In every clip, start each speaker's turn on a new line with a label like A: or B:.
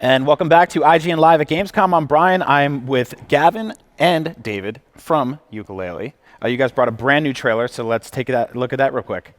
A: And welcome back to IGN Live at Gamescom. I'm Brian. I'm with Gavin and David from Yooka-Laylee. You guys brought a brand new trailer, so let's take a look at that real quick.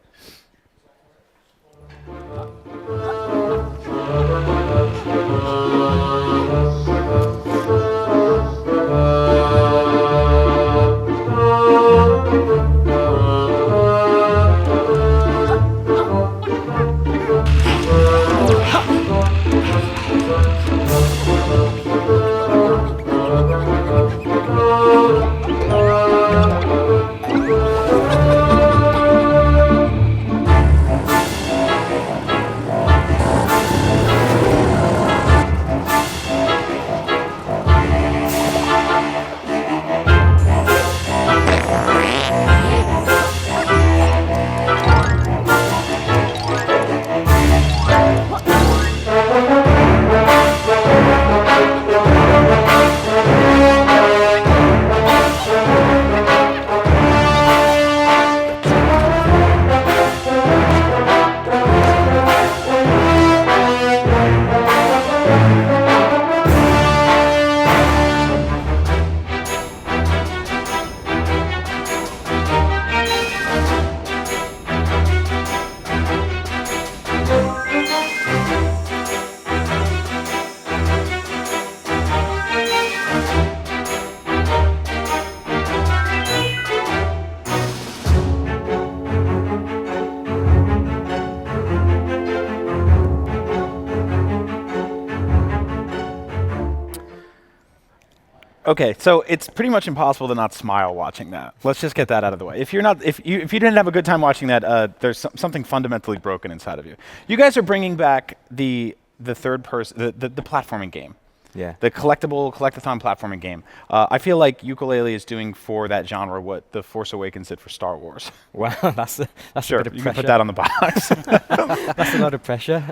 A: Okay, so it's pretty much impossible to not smile watching that. Let's just get that out of the way. If you didn't have a good time watching that, there's something fundamentally broken inside of you. You guys are bringing back the third person, the platforming game.
B: Yeah.
A: The collectathon platforming game. I feel like Yooka-Laylee is doing for that genre what The Force Awakens did for Star Wars.
B: Well, that's
A: Sure,
B: a bit of
A: you
B: pressure.
A: can put that on the box.
B: That's a lot of pressure.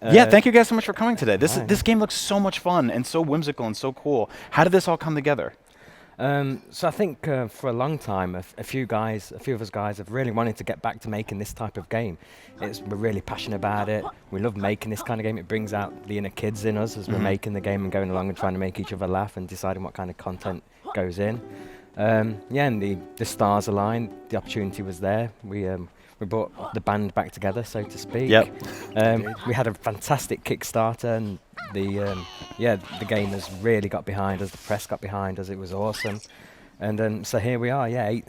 A: Yeah, thank you guys so much for coming today. This
B: Hi.
A: game looks so much fun and so whimsical and so cool. How did this all come together?
B: So I think for a long time, a few of us guys have really wanted to get back to making this type of game. We're really passionate about it. We love making this kind of game. It brings out the inner kids in us as we're making the game and going along and trying to make each other laugh and deciding what kind of content goes in. Yeah, and the stars aligned. The opportunity was there. We brought the band back together, so to speak.
A: Yep.
B: We had a fantastic Kickstarter, and the game has really got behind us. The press got behind us. It was awesome, and so here we are. Yeah,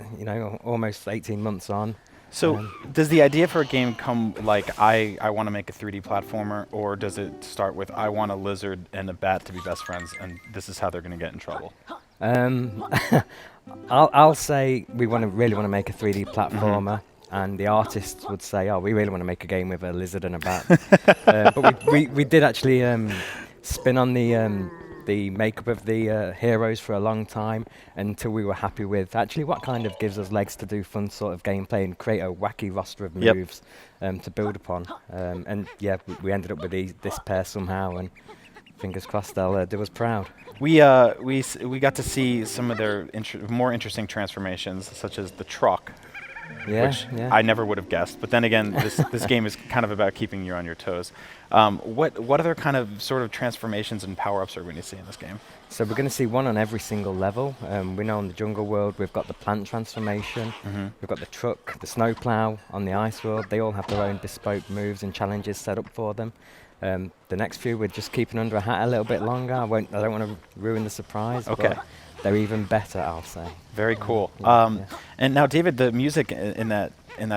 B: almost 18 months on.
A: So does the idea for a game come like I want to make a 3D platformer, or does it start with I want a lizard and a bat to be best friends, and this is how they're going to get in trouble?
B: I'll say we really want to make a 3D platformer. And the artists would say, "Oh, we really want to make a game with a lizard and a bat." But we did actually spin on the makeup of the heroes for a long time until we were happy with actually what kind of gives us legs to do fun sort of gameplay and create a wacky roster of moves to build upon. And yeah, we ended up with this pair somehow, and fingers crossed they'll do us proud.
A: We got to see some of their more interesting transformations, such as the truck. Which I never would have guessed. But then again, this game is kind of about keeping you on your toes. What other kind of sort of transformations and power-ups are we going to see in this game?
B: So we're going to see one on every single level. We know on the jungle world we've got the plant transformation, we've got the truck, the snowplow on the ice world. They all have their own bespoke moves and challenges set up for them. The next few we're just keeping under a hat a little bit longer. I don't want to ruin the surprise.
A: Okay.
B: But they're even better, I'll say.
A: Very cool. And now, David, the music in that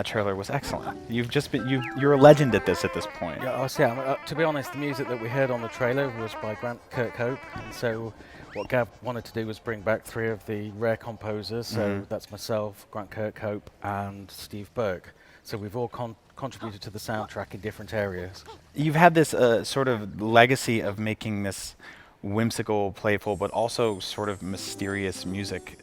A: trailer was excellent. You're a legend at this point.
C: Yeah, to be honest, the music that we heard on the trailer was by Grant Kirkhope, and so what Gav wanted to do was bring back three of the rare composers. So that's myself, Grant Kirkhope, and Steve Burke. So we've all contributed to the soundtrack in different areas.
A: You've had this sort of legacy of making this whimsical, playful, but also sort of mysterious music.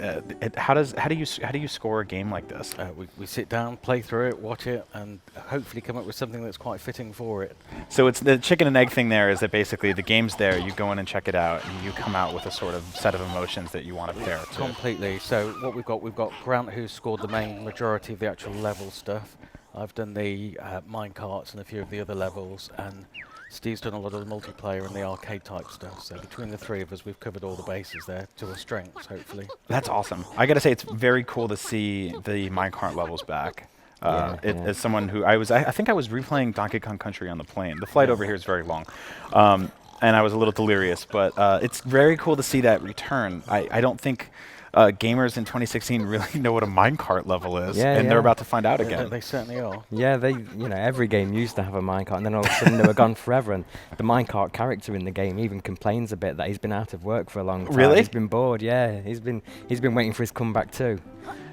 A: How do you score a game like this?
C: We sit down, play through it, watch it, and hopefully come up with something that's quite fitting for it.
A: So it's the chicken and egg thing there is that basically the game's there, you go in and check it out, and you come out with a sort of set of emotions that you want to pair to.
C: Completely. So what we've got Grant, who scored the main majority of the actual level stuff. I've done the mine carts and a few of the other levels, and Steve's done a lot of the multiplayer and the arcade type stuff. So between the three of us, we've covered all the bases there to our strengths, hopefully.
A: That's awesome. I got to say, it's very cool to see the minecart levels back. As someone who I think I was replaying Donkey Kong Country on the plane. The flight over here is very long, and I was a little delirious. But it's very cool to see that return. I don't think gamers in 2016 really know what a minecart level is, and they're about to find out again.
C: They certainly are.
B: Yeah, every game used to have a minecart, and then all of a sudden they were gone forever. And the minecart character in the game even complains a bit that he's been out of work for a long time.
A: Really?
B: He's been bored. Yeah, he's been waiting for his comeback too.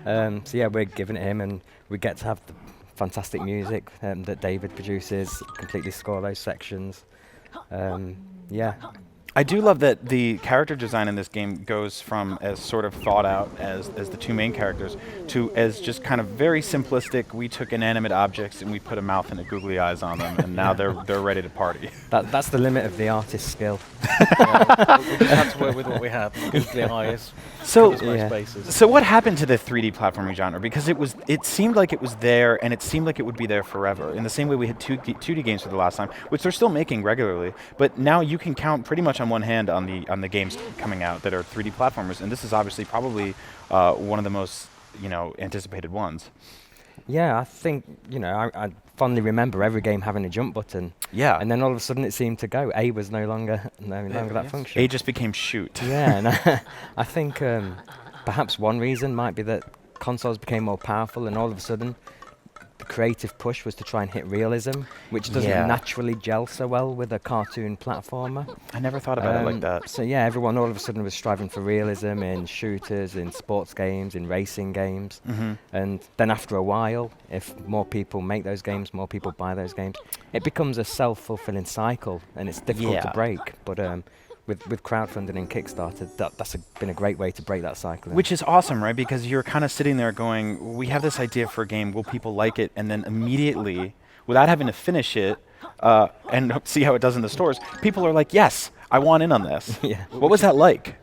B: So yeah, we're giving it him, and we get to have the fantastic music that David produces, completely score those sections. Yeah.
A: I do love that the character design in this game goes from as sort of thought out as the two main characters to as just kind of very simplistic. We took inanimate objects and we put a mouth and a googly eyes on them, and now they're ready to party.
B: That's the limit of the artist's skill.
C: We just had to work with what we had. Googly eyes.
A: So what happened to the 3D platforming genre? Because it seemed like it was there, and it seemed like it would be there forever. In the same way we had 2D games for the last time, which they're still making regularly, but now you can count pretty much on one hand on the games coming out that are 3D platformers, and this is obviously probably one of the most anticipated ones.
B: Yeah, I think I fondly remember every game having a jump button.
A: Yeah,
B: and then all of a sudden it seemed to go. A was no longer that function.
A: A just became shoot.
B: Yeah, and I think perhaps one reason might be that consoles became more powerful, and all of a sudden the creative push was to try and hit realism, which doesn't naturally gel so well with a cartoon platformer.
A: I never thought about it like that.
B: So yeah, everyone all of a sudden was striving for realism in shooters, in sports games, in racing games.
A: Mm-hmm.
B: And then after a while, if more people make those games, more people buy those games, it becomes a self-fulfilling cycle, and it's difficult to break. But with crowdfunding and Kickstarter, that's been a great way to break that cycle.
A: Which is awesome, right? Because you're kind of sitting there going, we have this idea for a game, will people like it? And then immediately, without having to finish it and see how it does in the stores, people are like, yes, I want in on this.
B: Yeah.
A: What was that like?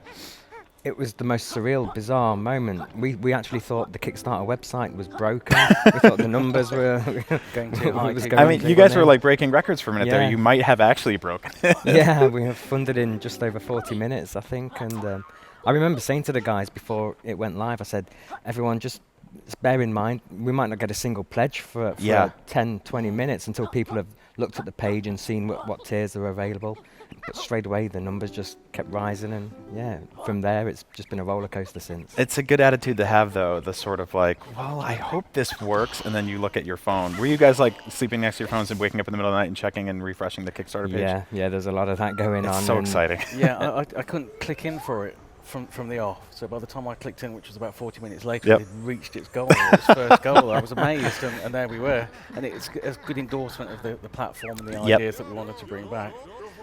B: It was the most surreal, bizarre moment. We actually thought the Kickstarter website was broken. We thought the numbers were
C: going too high.
A: I mean, you guys were like breaking records for a minute there. You might have actually broken.
B: Yeah, we have funded in just over 40 minutes, I think. And I remember saying to the guys before it went live, I said, everyone just bear in mind, we might not get a single pledge for 10, 20 minutes until people have looked at the page and seen what tiers are available. But straight away, the numbers just kept rising, and from there, it's just been a roller coaster since.
A: It's a good attitude to have, though, the sort of like, well, I hope this works, and then you look at your phone. Were you guys like sleeping next to your phones and waking up in the middle of the night and checking and refreshing the Kickstarter page?
B: Yeah, there's a lot of that going on.
A: It's so exciting.
C: Yeah, I couldn't click in for it from the off. So by the time I clicked in, which was about 40 minutes later, it had reached its goal, its first goal. I was amazed, and there we were. And it's a good endorsement of the platform and the ideas that we wanted to bring back.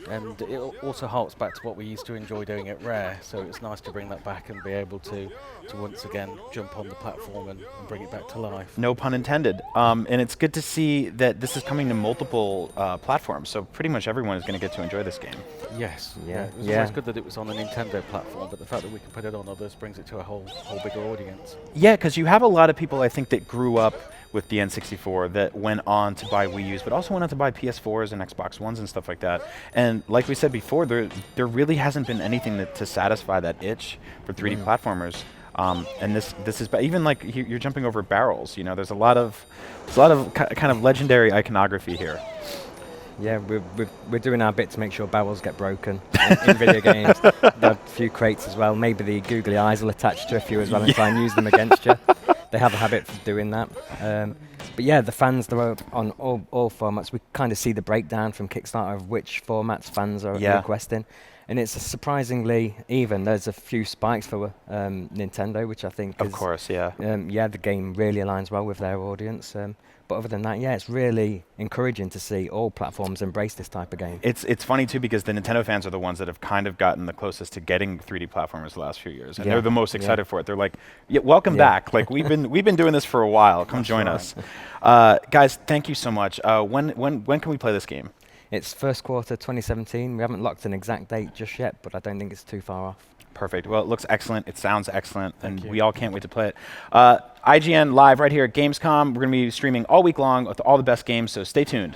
C: And it also harks back to what we used to enjoy doing at Rare, so it's nice to bring that back and be able to once again jump on the platform and bring it back to life.
A: No pun intended. And it's good to see that this is coming to multiple platforms, so pretty much everyone is going to get to enjoy this game.
C: Yes. It was always good that it was on a Nintendo platform, but the fact that we can put it on others brings it to a whole bigger audience.
A: Yeah, because you have a lot of people, I think, that grew up with the N64 that went on to buy Wii U's, but also went on to buy PS4s and Xbox Ones and stuff like that. And like we said before, there really hasn't been anything to satisfy that itch for 3D platformers. And this is even like you're jumping over barrels. There's a lot of kind of legendary iconography here.
B: Yeah, we're doing our bit to make sure barrels get broken in video games. There are a few crates as well. Maybe the googly eyes will attach to a few as well and try and use them against you. They have a habit of doing that. But yeah, the fans, they're on all formats. We kind of see the breakdown from Kickstarter of which formats fans are requesting. And it's surprisingly even. There's a few spikes for Nintendo, which I think
A: of course,
B: the game really aligns well with their audience. But other than that, it's really encouraging to see all platforms embrace this type of game.
A: It's funny, too, because the Nintendo fans are the ones that have kind of gotten the closest to getting 3D platformers the last few years. And they're the most excited for it. They're like, welcome back. Like, we've been doing this for a while. Come join us. Guys, thank you so much. When can we play this game?
B: It's first quarter 2017. We haven't locked an exact date just yet, but I don't think it's too far off.
A: Perfect. Well, it looks excellent. It sounds excellent. And we all can't wait to play it. IGN live right here at Gamescom. We're going to be streaming all week long with all the best games, so stay tuned.